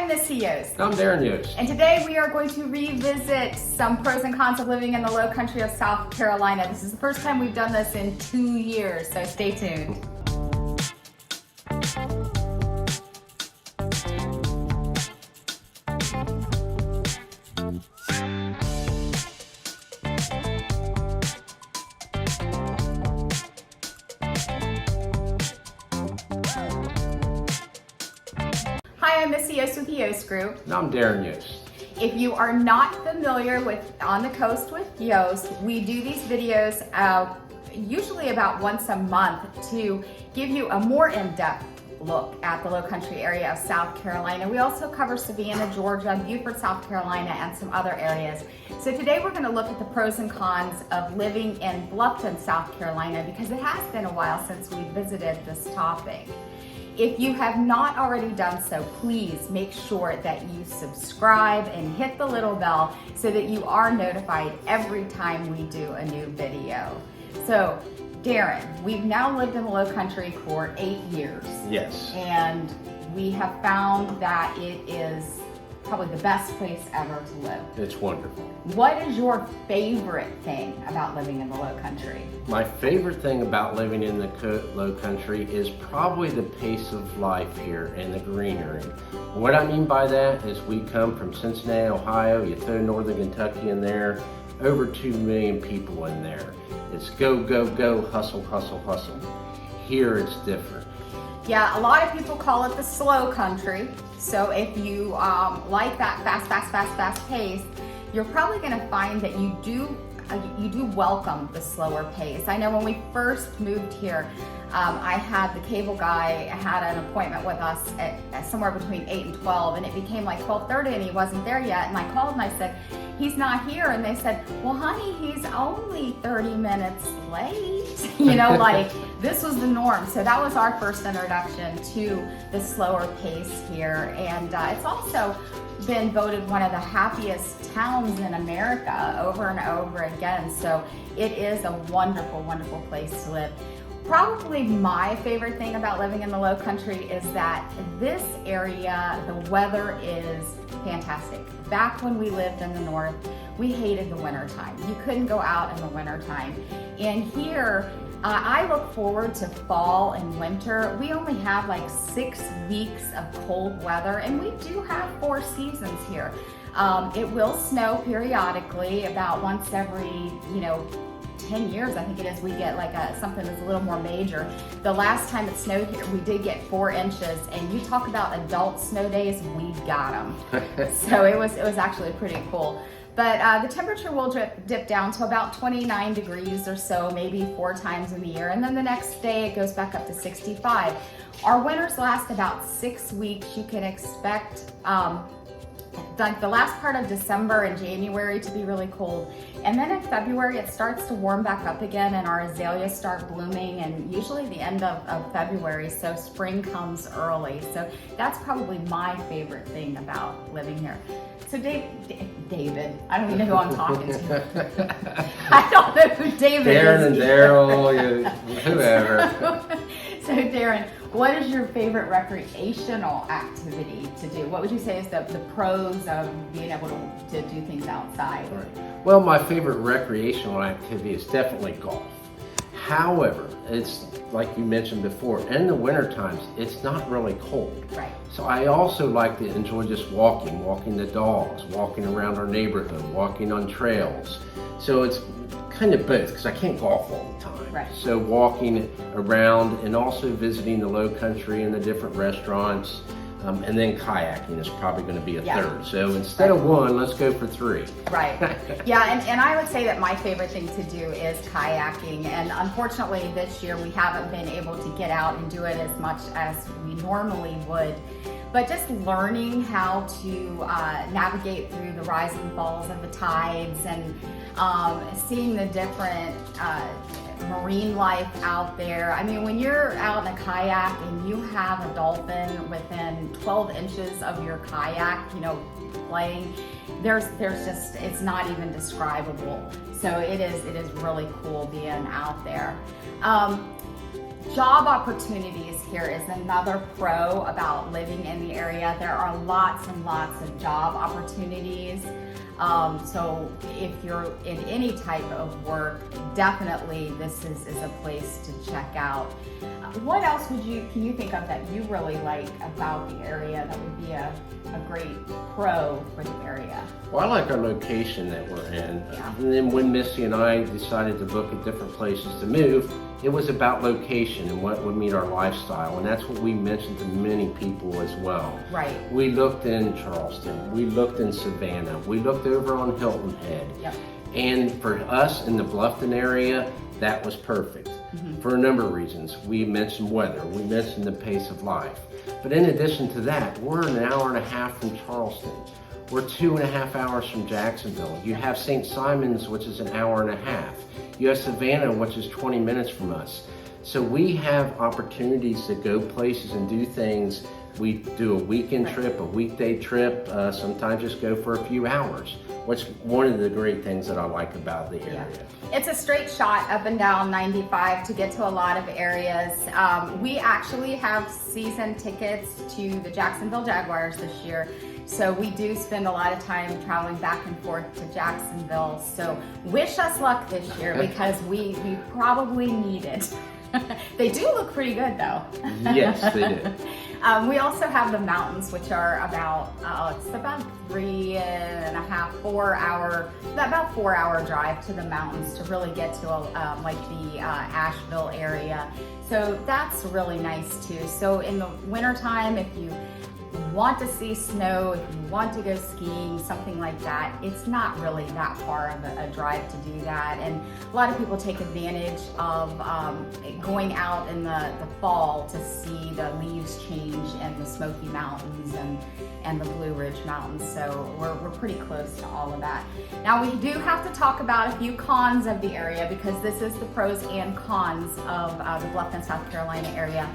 Missy Yost. I'm Darren Yost. And today we are going to revisit some pros and cons of living in the low country of South Carolina. This is the first time we've done this in 2 years, so stay tuned. Hi, I'm Missy Yost with the Yost Group. And I'm Darren Yost. If you are not familiar with On the Coast with Yost, we do these videos usually about once a month to give you a more in-depth look at the low country area of South Carolina. We also cover Savannah, Georgia, Beaufort, South Carolina, and some other areas. So today we're going to look at the pros and cons of living in Bluffton, South Carolina, because it has been a while since we visited this topic. If you have not already done so, please make sure that you subscribe and hit the little bell so that you are notified every time we do a new video. So, Darren, we've now lived in the low country for 8 years. Yes. And we have found that it is probably the best place ever to live. It's wonderful. What is your favorite thing about living in the low country? My favorite thing about living in the low country is probably the pace of life here and the greenery. What I mean by that is we come from Cincinnati, Ohio, you throw northern Kentucky in there, over 2 million people in there. It's go, go, go, hustle, hustle, hustle. Here it's different. Yeah, a lot of people call it the slow country. So if you like that fast pace, you're probably going to find that you do welcome the slower pace. I know when we first moved here, I had the cable guy had an appointment with us at somewhere between 8 and 12, and it became like 12:30 and he wasn't there yet. And I called and I said, he's not here. And they said, well, honey, he's only 30 minutes late. You know, like this was the norm. So that was our first introduction to the slower pace here. And it's also been voted one of the happiest towns in America over and over again. So it is a wonderful, wonderful place to live. Probably my favorite thing about living in the low country is that this area, the weather is fantastic. Back when we lived in the north, we hated the wintertime. You couldn't go out in the wintertime. And here, I look forward to fall and winter. We only have like 6 weeks of cold weather, and we do have 4 seasons here. It will snow periodically, about once every, 10 years, I think it is, we get like something that's a little more major. The last time it snowed here, we did get 4 inches, and you talk about adult snow days, we got them. So it was actually pretty cool. But the temperature will dip down to about 29 degrees or so, maybe 4 times in the year. And then the next day it goes back up to 65. Our winters last about 6 weeks. You can expect like the last part of December and January to be really cold. And then in February, it starts to warm back up again and our azaleas start blooming, and usually the end of February, so spring comes early. So that's probably my favorite thing about living here. So David, I don't even know who I'm talking to. I don't know who David Darren is. And Daryl, whoever. So Darren, what is your favorite recreational activity to do? What would you say is the pros of being able to do things outside? Right. Well, my favorite recreational activity is definitely golf. However, it's like you mentioned before, in the winter times, it's not really cold. Right. So I also like to enjoy just walking the dogs, walking around our neighborhood, walking on trails. So it's kind of both, because I can't golf all the time. Right. So walking around and also visiting the low country and the different restaurants, and then kayaking is probably going to be a third. So instead of 1, let's go for 3. Right. Yeah, and I would say that my favorite thing to do is kayaking. And unfortunately this year we haven't been able to get out and do it as much as we normally would. But just learning how to navigate through the rise and falls of the tides, and seeing the different marine life out there. I mean, when you're out in a kayak and you have a dolphin within 12 inches of your kayak, playing, there's just, it's not even describable. So it is really cool being out there. Job opportunities here is another pro about living in the area. There are lots and lots of job opportunities. So if you're in any type of work, definitely this is a place to check out. What else can you think of that you really like about the area that would be a great pro for the area? Well, I like our location that we're in. Yeah. And then when Missy and I decided to look at different places to move, it was about location and what would meet our lifestyle. And that's what we mentioned to many people as well. Right. We looked in Charleston, we looked in Savannah, we looked over on Hilton Head. Yep. And for us in the Bluffton area, that was perfect. For a number of reasons. We mentioned weather, we mentioned the pace of life. But in addition to that, we're an hour and a half from Charleston. We're 2.5 hours from Jacksonville. You have St. Simons, which is an hour and a half. You have Savannah, which is 20 minutes from us. So we have opportunities to go places and do things. We do a weekend trip, a weekday trip, sometimes just go for a few hours. Which one of the great things that I like about the area. Yeah. It's a straight shot up and down 95 to get to a lot of areas. We actually have season tickets to the Jacksonville Jaguars this year. So we do spend a lot of time traveling back and forth to Jacksonville. So wish us luck this year because we probably need it. They do look pretty good though. Yes, they do. We also have the mountains, which are about, it's about 4 hour drive to the mountains to really get to like the Asheville area. So that's really nice too. So in the wintertime, if you want to see snow, if you want to go skiing, something like that, it's not really that far of a drive to do that. And a lot of people take advantage of going out in the fall to see the leaves change in the Smoky Mountains and the Blue Ridge Mountains. So we're pretty close to all of that. Now we do have to talk about a few cons of the area because this is the pros and cons of the Bluffton, South Carolina area.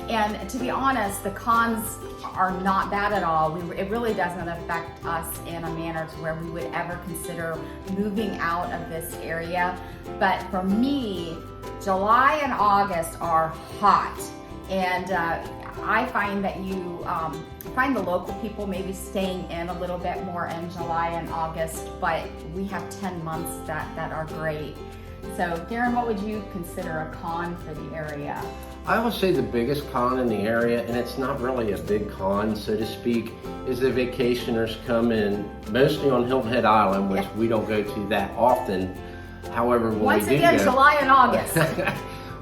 And to be honest, the cons are not bad at all. It really doesn't affect us in a manner to where we would ever consider moving out of this area. But for me, July and August are hot. And I find that you find the local people maybe staying in a little bit more in July and August, but we have 10 months that are great. So Darren, what would you consider a con for the area? I would say the biggest con in the area, and it's not really a big con, so to speak, is the vacationers come in, mostly on Hilton Head Island, which we don't go to that often. However, when Once we do again, go, July and August.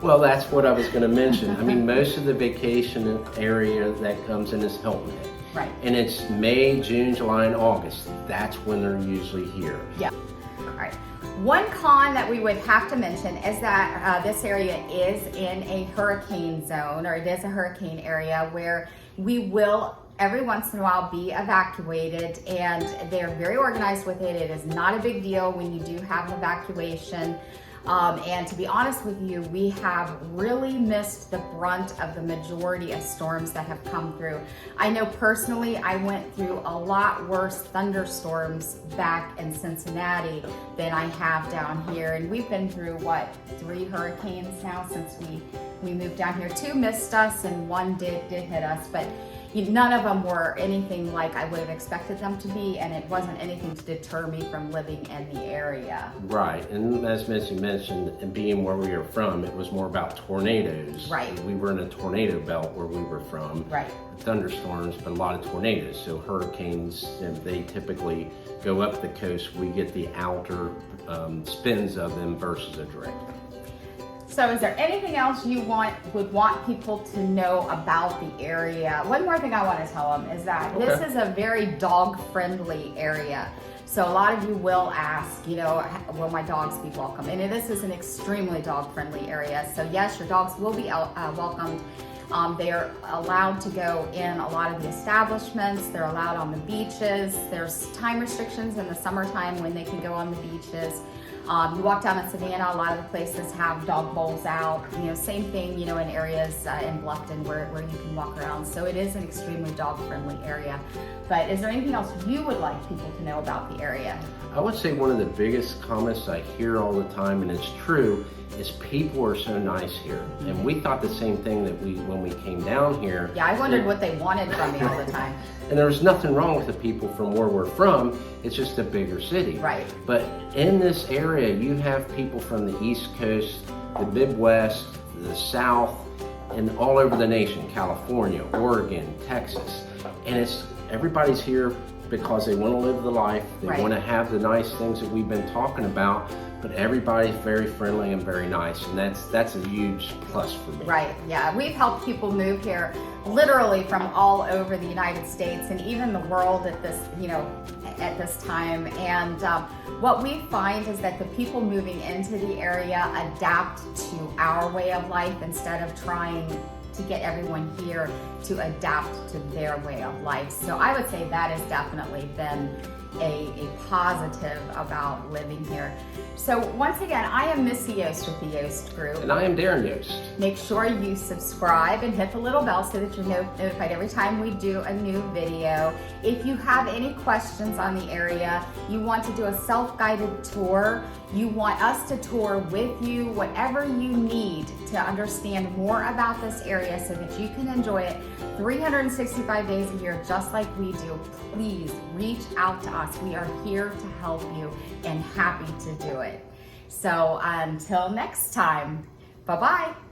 Well, that's what I was going to mention. I mean, most of the vacation area that comes in is Hilton Head. Right. And it's May, June, July, and August. That's when they're usually here. Yeah. All right. One con that we would have to mention is that this area is in a hurricane zone, or it is a hurricane area where we will every once in a while be evacuated, and they're very organized with it. It is not a big deal when you do have an evacuation. And to be honest with you, we have really missed the brunt of the majority of storms that have come through. I know personally, I went through a lot worse thunderstorms back in Cincinnati than I have down here. And we've been through, 3 hurricanes now since we moved down here. 2 missed us and 1 did hit us, but none of them were anything like I would have expected them to be, and it wasn't anything to deter me from living in the area. Right, and as Missy mentioned, and being where we are from, it was more about tornadoes. Right. We were in a tornado belt where we were from. Right. Thunderstorms, but a lot of tornadoes. So hurricanes, they typically go up the coast. We get the outer spins of them versus a direct. So is there anything else you would want people to know about the area? One more thing I want to tell them is that this is a very dog-friendly area. So a lot of you will ask, will my dogs be welcome? And this is an extremely dog-friendly area. So yes, your dogs will be welcomed. They are allowed to go in a lot of the establishments. They're allowed on the beaches. There's time restrictions in the summertime when they can go on the beaches. You walk down in Savannah, a lot of the places have dog bowls out. Same thing, in areas in Bluffton where you can walk around. So it is an extremely dog-friendly area. But is there anything else you would like people to know about the area? I would say one of the biggest comments I hear all the time, and it's true, is people are so nice here. And we thought the same thing that when we came down here. Yeah, I wondered what they wanted from me all the time. And there was nothing wrong with the people from where we're from. It's just a bigger city. Right. But in this area, you have people from the East Coast, the Midwest, the South, and all over the nation, California, Oregon, Texas. And everybody's here because they want to live the life, they Right. want to have the nice things that we've been talking about, but everybody's very friendly and very nice, and that's a huge plus for me. Right, yeah. We've helped people move here literally from all over the United States and even the world at this, at this time. And what we find is that the people moving into the area adapt to our way of life instead of trying to get everyone here to adapt to their way of life. So I would say that has definitely been a positive about living here. So once again, I am Missy Yost with the Yost Group. And I am Darren Yost. Make sure you subscribe and hit the little bell so that you're notified every time we do a new video. If you have any questions on the area, you want to do a self-guided tour, you want us to tour with you, whatever you need to understand more about this area so that you can enjoy it 365 days a year just like we do, please reach out to us. We are here to help you and happy to do it. So until next time, bye-bye.